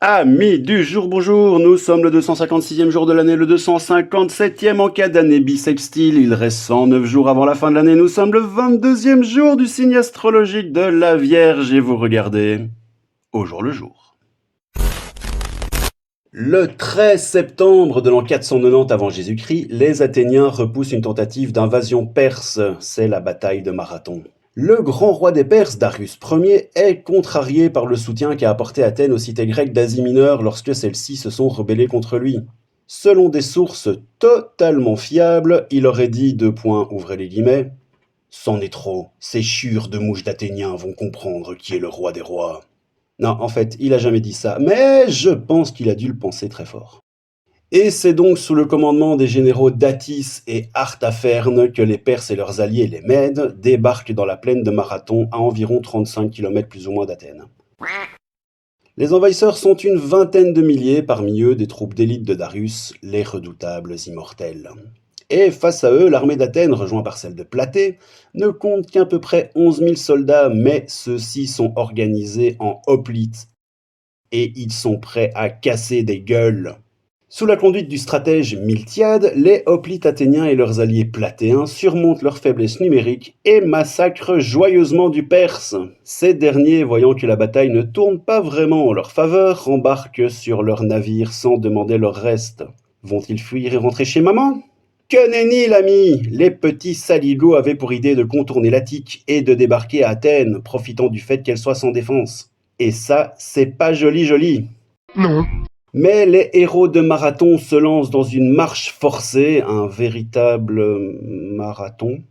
Amis du jour, bonjour, nous sommes le 256e jour de l'année, le 257e en cas d'année bissextile. Il reste 109 jours avant la fin de l'année, nous sommes le 22e jour du signe astrologique de la Vierge et vous regardez au jour le jour. Le 13 septembre de l'an 490 avant Jésus-Christ, les Athéniens repoussent une tentative d'invasion perse, c'est la bataille de Marathon. Le grand roi des Perses, Darius Ier, est contrarié par le soutien qu'a apporté Athènes aux cités grecques d'Asie mineure lorsque celles-ci se sont rebellées contre lui. Selon des sources totalement fiables, il aurait dit : ouvrez les guillemets, « C'en est trop, ces chures de mouches d'Athéniens vont comprendre qui est le roi des rois. » Non, en fait, il a jamais dit ça, mais je pense qu'il a dû le penser très fort. Et c'est donc sous le commandement des généraux Datis et Artapherne que les Perses et leurs alliés, les Mèdes, débarquent dans la plaine de Marathon à environ 35 km plus ou moins d'Athènes. Les envahisseurs sont une vingtaine de milliers, parmi eux des troupes d'élite de Darius, les redoutables immortels. Et face à eux, l'armée d'Athènes, rejointe par celle de Platée, ne compte qu'à peu près 11 000 soldats, mais ceux-ci sont organisés en hoplites. Et ils sont prêts à casser des gueules. Sous la conduite du stratège Miltiade, les hoplites athéniens et leurs alliés platéens surmontent leur faiblesse numérique et massacrent joyeusement du Perse. Ces derniers, voyant que la bataille ne tourne pas vraiment en leur faveur, embarquent sur leur navire sans demander leur reste. Vont-ils fuir et rentrer chez maman ? Que nenni, l'ami ! Les petits saligots avaient pour idée de contourner l'Attique et de débarquer à Athènes, profitant du fait qu'elle soit sans défense. Et ça, c'est pas joli. Non. Mais les héros de Marathon se lancent dans une marche forcée, un véritable marathon,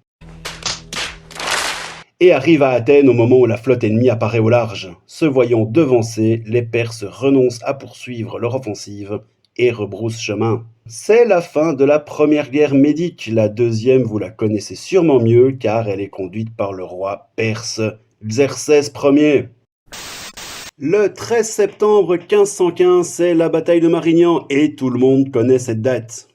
et arrivent à Athènes au moment où la flotte ennemie apparaît au large. Se voyant devancés, les Perses renoncent à poursuivre leur offensive et rebroussent chemin. C'est la fin de la première guerre médique. La deuxième, vous la connaissez sûrement mieux, car elle est conduite par le roi perse Xerxès Ier. Le 13 septembre 1515, c'est la bataille de Marignan, et tout le monde connaît cette date.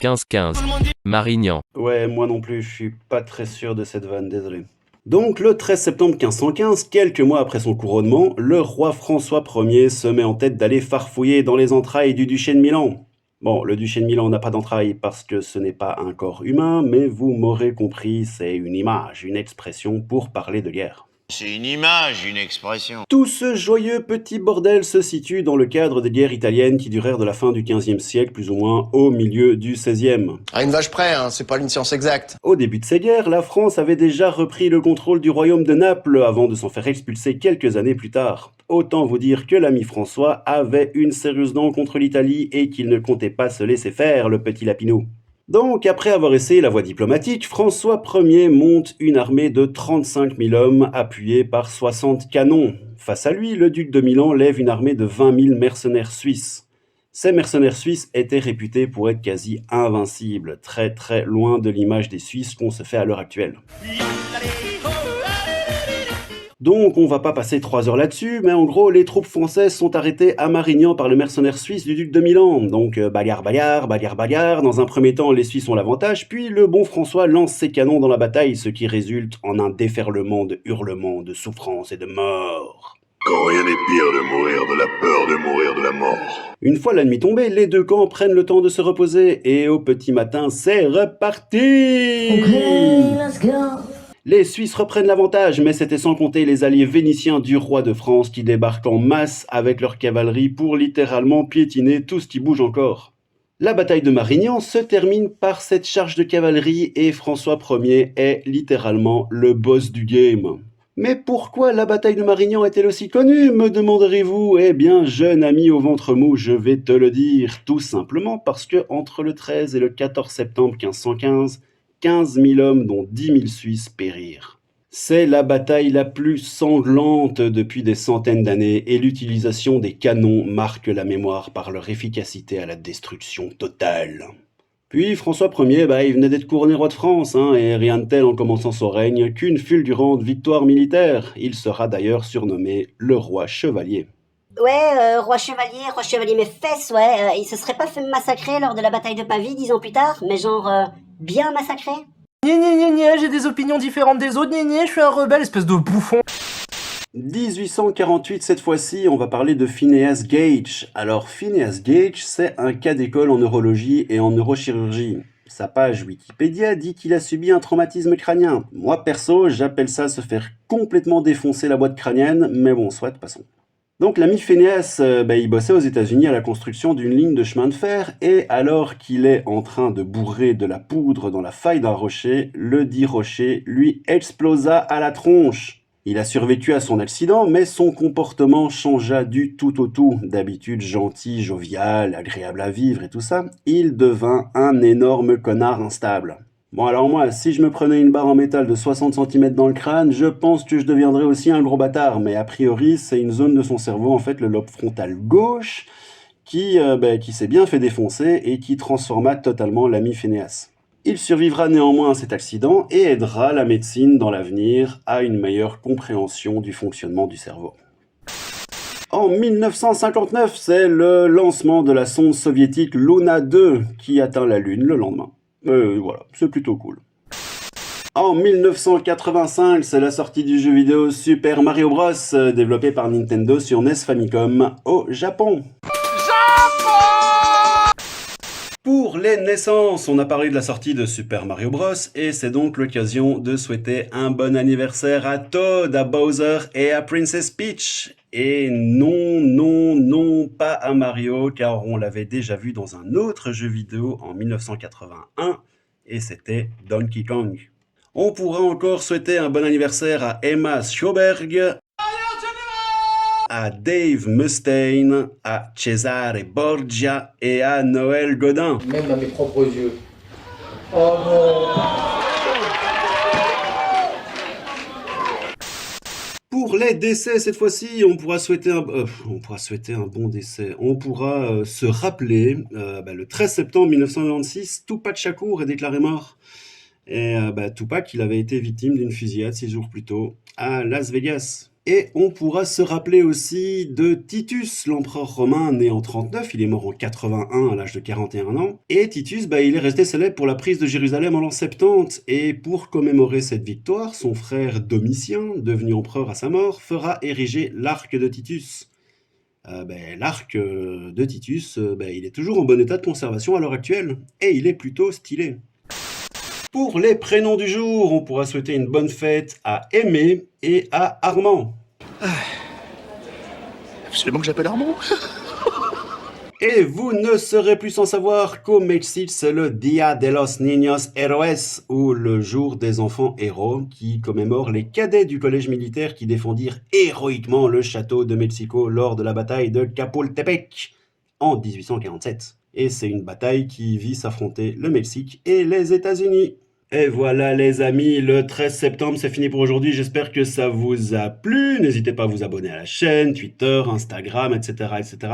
15-15. Marignan. Ouais, moi non plus, je suis pas très sûr de cette vanne, désolé. Donc le 13 septembre 1515, quelques mois après son couronnement, le roi François Ier se met en tête d'aller farfouiller dans les entrailles du duché de Milan. Bon, le duché de Milan n'a pas d'entrailles parce que ce n'est pas un corps humain, mais vous m'aurez compris, c'est une image, une expression pour parler de guerre. C'est une image, une expression. Tout ce joyeux petit bordel se situe dans le cadre des guerres italiennes qui durèrent de la fin du XVe siècle, plus ou moins au milieu du XVIe. À une vache près, hein, c'est pas une science exacte. Au début de ces guerres, la France avait déjà repris le contrôle du royaume de Naples avant de s'en faire expulser quelques années plus tard. Autant vous dire que l'ami François avait une sérieuse dent contre l'Italie et qu'il ne comptait pas se laisser faire, le petit Lapinou. Donc, après avoir essayé la voie diplomatique, François Ier monte une armée de 35 000 hommes appuyée par 60 canons. Face à lui, le duc de Milan lève une armée de 20 000 mercenaires suisses. Ces mercenaires suisses étaient réputés pour être quasi invincibles, très très loin de l'image des Suisses qu'on se fait à l'heure actuelle. Donc on va pas passer 3 heures là-dessus, mais en gros les troupes françaises sont arrêtées à Marignan par le mercenaire suisse du duc de Milan. Donc bagarre, dans un premier temps les Suisses ont l'avantage, puis le bon François lance ses canons dans la bataille, ce qui résulte en un déferlement de hurlements, de souffrance et de mort. Quand rien n'est pire de mourir de la peur de mourir de la mort. Une fois l'ennemi tombé, les deux camps prennent le temps de se reposer, et au petit matin, c'est reparti! Okay, let's go. Les Suisses reprennent l'avantage, mais c'était sans compter les alliés vénitiens du roi de France qui débarquent en masse avec leur cavalerie pour littéralement piétiner tout ce qui bouge encore. La bataille de Marignan se termine par cette charge de cavalerie et François Ier est littéralement le boss du game. Mais pourquoi la bataille de Marignan est-elle aussi connue, me demanderez-vous ? Eh bien, jeune ami au ventre mou, je vais te le dire, tout simplement parce que entre le 13 et le 14 septembre 1515, 15 000 hommes dont 10 000 Suisses périrent. C'est la bataille la plus sanglante depuis des centaines d'années et l'utilisation des canons marque la mémoire par leur efficacité à la destruction totale. Puis François Ier, il venait d'être couronné roi de France, et rien de tel en commençant son règne qu'une fulgurante victoire militaire. Il sera d'ailleurs surnommé le roi chevalier. Ouais, roi chevalier mes fesses, ouais, il se serait pas fait massacrer lors de la bataille de Pavie 10 ans plus tard, mais genre, bien massacré ? J'ai des opinions différentes des autres, je suis un rebelle, espèce de bouffon. 1848, cette fois-ci, on va parler de Phineas Gage. Alors, Phineas Gage, c'est un cas d'école en neurologie et en neurochirurgie. Sa page Wikipédia dit qu'il a subi un traumatisme crânien. Moi, perso, j'appelle ça se faire complètement défoncer la boîte crânienne, mais bon, soit, passons. Donc l'ami Phineas, il bossait aux États-Unis à la construction d'une ligne de chemin de fer, et alors qu'il est en train de bourrer de la poudre dans la faille d'un rocher, le dit rocher lui explosa à la tronche. Il a survécu à son accident, mais son comportement changea du tout au tout. D'habitude gentil, jovial, agréable à vivre et tout ça, il devint un énorme connard instable. Bon alors moi, si je me prenais une barre en métal de 60 cm dans le crâne, je pense que je deviendrais aussi un gros bâtard, mais a priori c'est une zone de son cerveau, en fait le lobe frontal gauche, qui s'est bien fait défoncer et qui transforma totalement l'ami Phineas. Il survivra néanmoins à cet accident et aidera la médecine dans l'avenir à une meilleure compréhension du fonctionnement du cerveau. En 1959, c'est le lancement de la sonde soviétique Luna 2 qui atteint la Lune le lendemain. Voilà, c'est plutôt cool. En 1985, c'est la sortie du jeu vidéo Super Mario Bros, développé par Nintendo sur NES Famicom au Japon. Pour les naissances, on a parlé de la sortie de Super Mario Bros et c'est donc l'occasion de souhaiter un bon anniversaire à Toad, à Bowser et à Princess Peach. Et non, pas à Mario, car on l'avait déjà vu dans un autre jeu vidéo en 1981, et c'était Donkey Kong. On pourra encore souhaiter un bon anniversaire à Emma Schoberg, à Dave Mustaine, à Cesare Borgia et à Noël Godin. Même à mes propres yeux. Oh non! Pour les décès, cette fois-ci, on pourra souhaiter un bon décès. On pourra se rappeler, le 13 septembre 1996, Tupac Shakur est déclaré mort. Et Tupac, il avait été victime d'une fusillade 6 jours plus tôt à Las Vegas. Et on pourra se rappeler aussi de Titus, l'empereur romain né en 39, il est mort en 81 à l'âge de 41 ans. Et Titus, il est resté célèbre pour la prise de Jérusalem en l'an 70. Et pour commémorer cette victoire, son frère Domitien, devenu empereur à sa mort, fera ériger l'arc de Titus. L'arc de Titus, il est toujours en bon état de conservation à l'heure actuelle. Et il est plutôt stylé. Pour les prénoms du jour, on pourra souhaiter une bonne fête à Aimé et à Armand. Absolument que j'appelle Armand. Et vous ne serez plus sans savoir qu'au Mexique, c'est le Dia de los Niños Héroes, ou le jour des enfants héros, qui commémore les cadets du collège militaire qui défendirent héroïquement le château de Mexico lors de la bataille de Chapultepec en 1847. Et c'est une bataille qui vit s'affronter le Mexique et les États-Unis. Et voilà les amis, le 13 septembre c'est fini pour aujourd'hui, j'espère que ça vous a plu, n'hésitez pas à vous abonner à la chaîne, Twitter, Instagram, etc.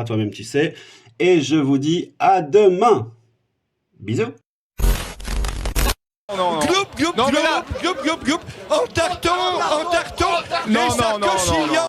toi-même tu sais, et je vous dis à demain. Bisous. Non, mais là, en tartan, non,